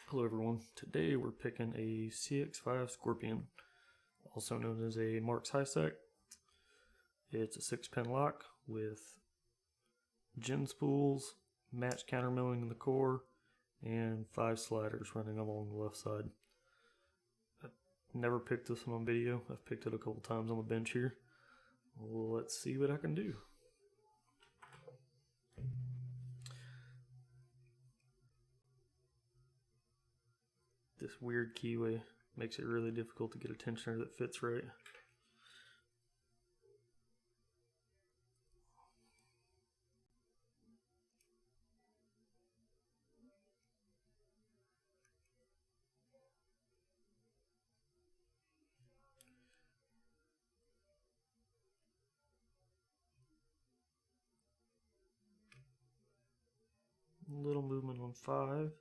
Hello everyone, today we're picking a CX5 Scorpion, also known as a Marks High Sec. It's a 6-pin lock with gin spools, match counter milling in the core, and 5 sliders running along the left side. I've never picked this one on video, I've picked it a couple times on the bench here. Well, let's see what I can do. This weird keyway makes it really difficult to get a tensioner that fits right. Little movement on 5.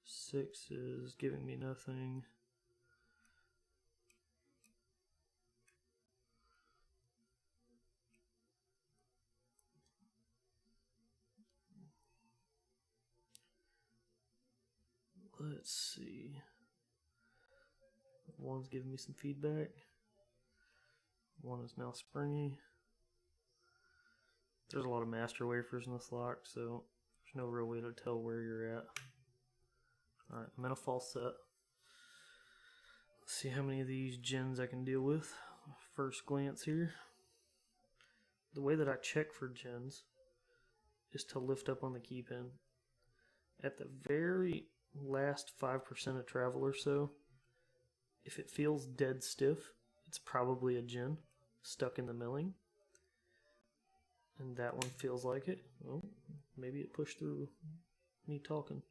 6 is giving me nothing. Let's see. 1's giving me some feedback. 1 is now springy. There's a lot of master wafers in this lock, so there's no real way to tell where you're at. Alright, I'm in a false set. Let's see how many of these gins I can deal with. First glance here. The way that I check for gins is to lift up on the key pin. At the very last 5% of travel or so, if it feels dead stiff, it's probably a gin stuck in the milling. And that one feels like it. Well, maybe it pushed through me talking.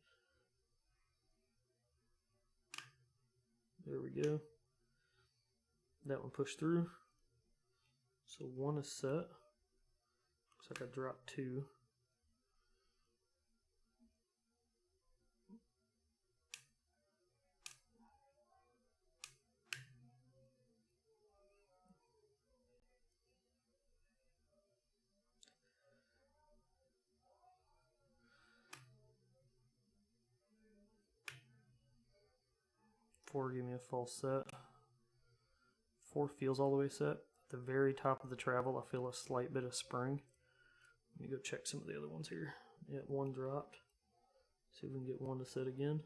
There we go. That one pushed through. So 1 is set. Looks like I dropped 2. Four give me a false set. 4 feels all the way set. At the very top of the travel, I feel a slight bit of spring. Let me go check some of the other ones here. Yeah, 1 dropped. See if we can get 1 to set again.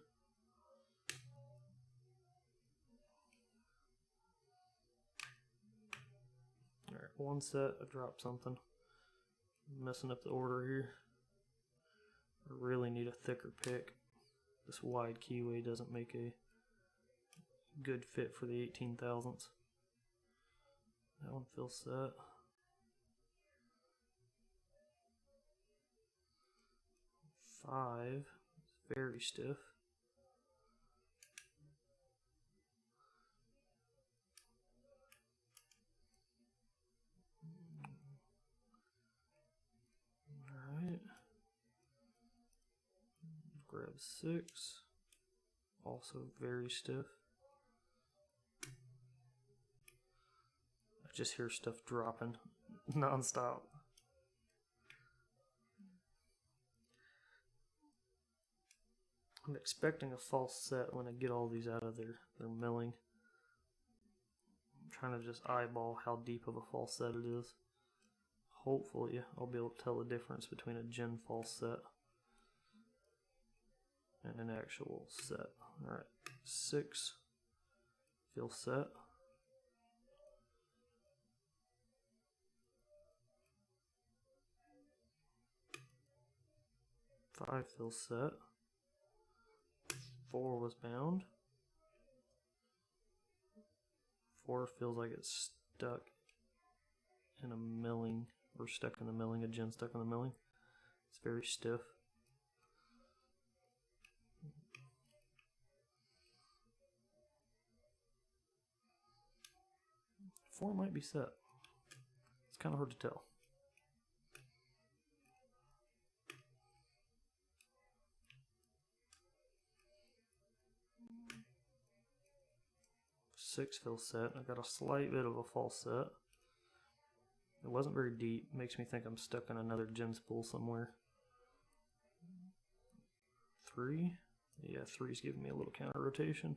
Alright, 1 set, I dropped something. I'm messing up the order here. I really need a thicker pick. This wide keyway doesn't make a good fit for the 18 thousandths. That one feels set. 5 is very stiff. Alright. Grab 6. Also very stiff. I just hear stuff dropping non-stop. I'm expecting a false set when I get all these out of their milling. I'm trying to just eyeball how deep of a false set it is. Hopefully I'll be able to tell the difference between a gin false set and an actual set. Alright, 6 feels set. 5 feels set. 4 was bound. 4 feels like it's stuck in a milling, or stuck in the milling, a gin stuck in the milling. It's very stiff. 4 might be set. It's kind of hard to tell. 6 feels set. I got a slight bit of a false set. It wasn't very deep. Makes me think I'm stuck in another gin spool somewhere. 3. Yeah, 3's giving me a little counter rotation.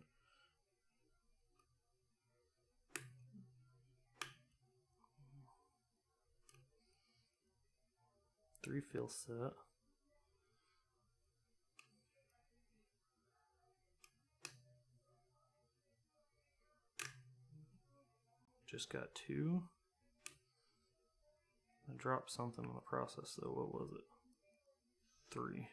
Three feels set. Just got 2. I dropped something in the process though. What was it? 3.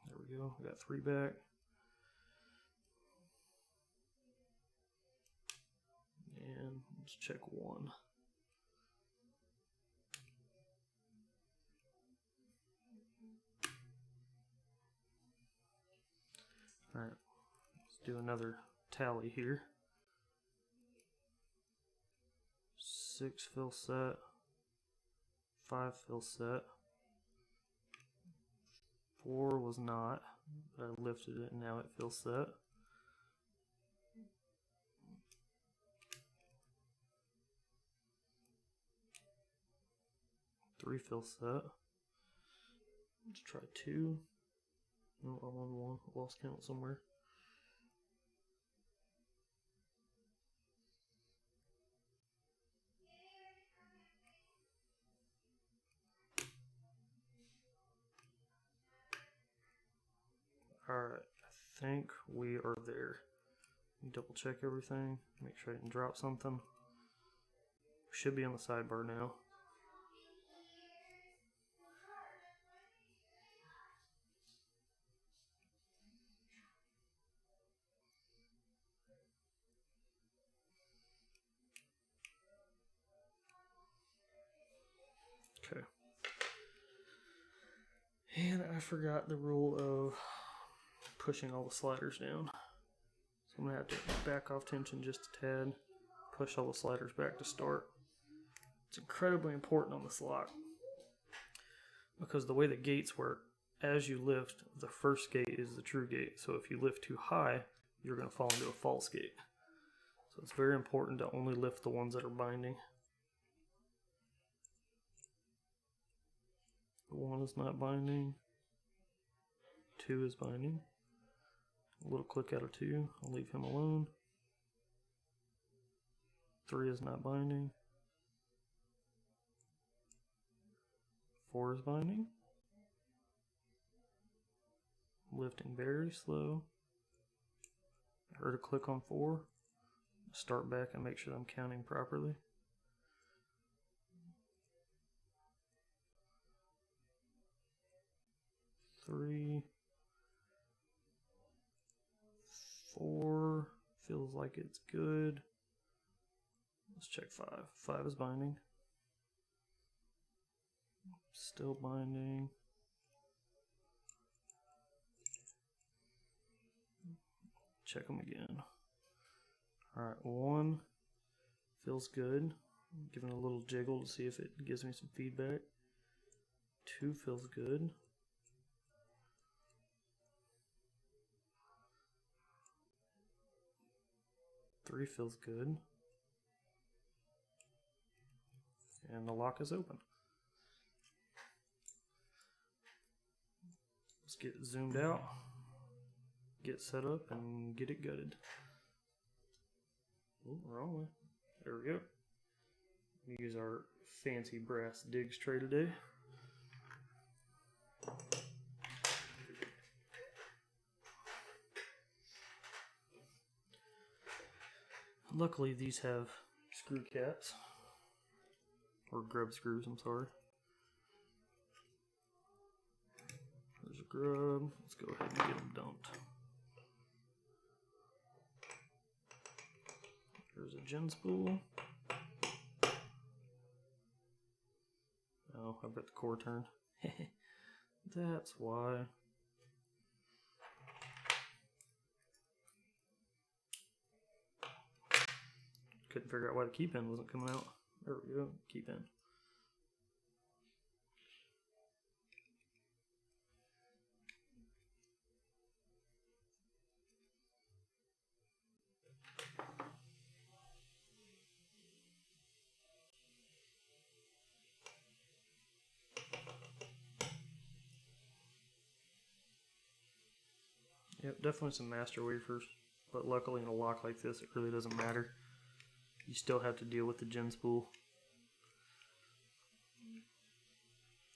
There we go. I got 3 back. And let's check 1. Alright, let's do another tally here. 6 fill set. 5 fill set. 4 was not, but I lifted it and now it feels set. 3 fill set. Let's try 2. No, I'm on 1. I lost count somewhere. Alright, I think we are there. Double check everything, make sure I didn't drop something. We should be on the sidebar now. Okay. And I forgot the rule of pushing all the sliders down. So I'm going to have to back off tension just a tad, push all the sliders back to start. It's incredibly important on this lock because the way the gates work, as you lift, the first gate is the true gate. So if you lift too high, you're going to fall into a false gate. So it's very important to only lift the ones that are binding. 1 is not binding. 2 is binding. A little click out of 2. I'll leave him alone. 3 is not binding. 4 is binding. Lifting very slow. I heard a click on 4. Start back and make sure I'm counting properly. 3, 4, feels like it's good. Let's check 5. 5 is binding. Still binding. Check them again. Alright, 1 feels good. Giving it a little jiggle to see if it gives me some feedback. 2 feels good. 3 feels good. And the lock is open. Let's get it zoomed out, get set up, and get it gutted. Oh, wrong way. There we go. We use our fancy brass digs tray today. Luckily, these have screw caps, or grub screws, I'm sorry. There's a grub. Let's go ahead and get them dumped. There's a gin spool. Oh, I bet the core turned. That's why. Couldn't figure out why the key pin wasn't coming out. There we go, key pin. Yep, definitely some master wafers, but luckily in a lock like this it really doesn't matter. You still have to deal with the gin spool.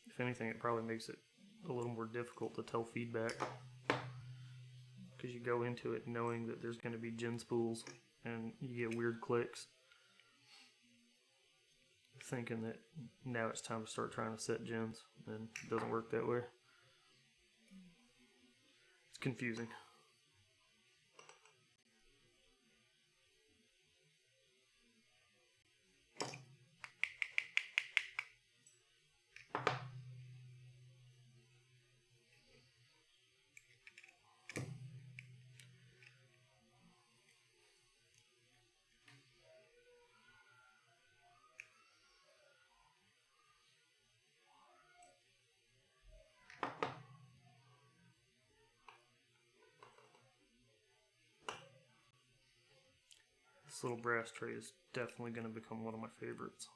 If anything, it probably makes it a little more difficult to tell feedback, because you go into it knowing that there's going to be gin spools and you get weird clicks, thinking that now it's time to start trying to set gins, and it doesn't work that way. It's confusing. This little brass tray is definitely going to become one of my favorites.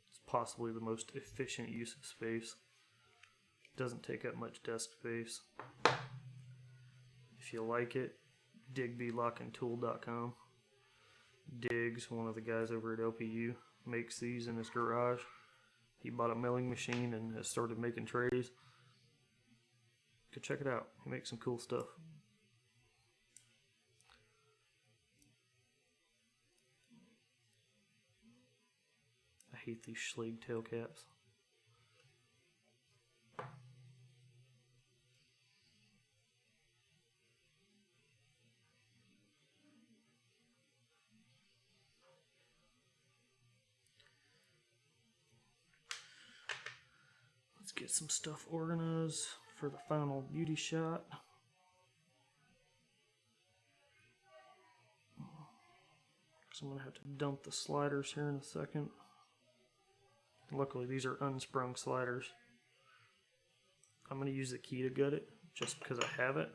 It's possibly the most efficient use of space. It doesn't take up much desk space. If you like it, digbylockandtool.com. Diggs, one of the guys over at LPU, makes these in his garage. He bought a milling machine and has started making trays. Go check it out. He makes some cool stuff. I hate these Schlage tail caps. Let's get some stuff organized for the final beauty shot. So I'm going to have to dump the sliders here in a second. Luckily these are unsprung sliders. I'm going to use the key to gut it just because I have it.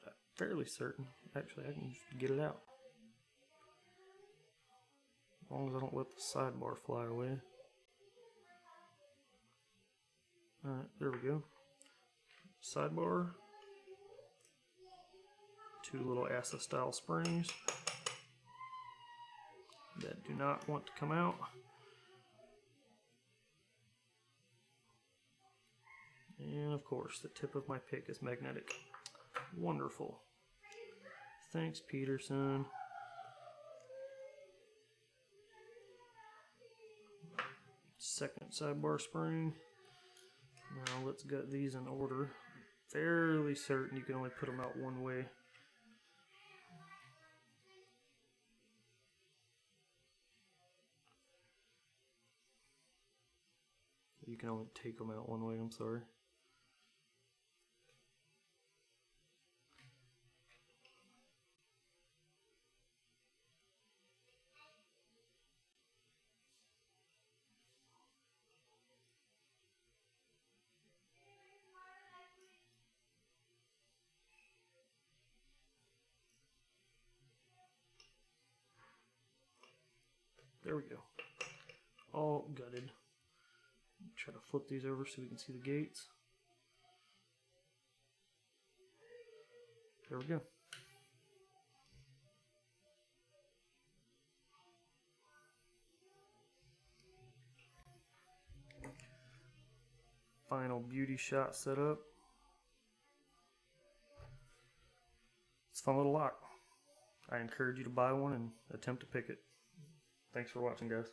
But I'm fairly certain, actually, I can just get it out. As long as I don't let the sidebar fly away. Alright, there we go. Sidebar. 2 little ASSA style springs that do not want to come out. And of course, the tip of my pick is magnetic. Wonderful. Thanks, Peterson. Second sidebar spring. Now let's gut these in order. Fairly certain you can only put them out one way. You can only take them out one way, I'm sorry. There we go. All gutted. Try to flip these over so we can see the gates. There we go. Final beauty shot set up. It's a fun little lock. I encourage you to buy one and attempt to pick it. Thanks for watching, guys.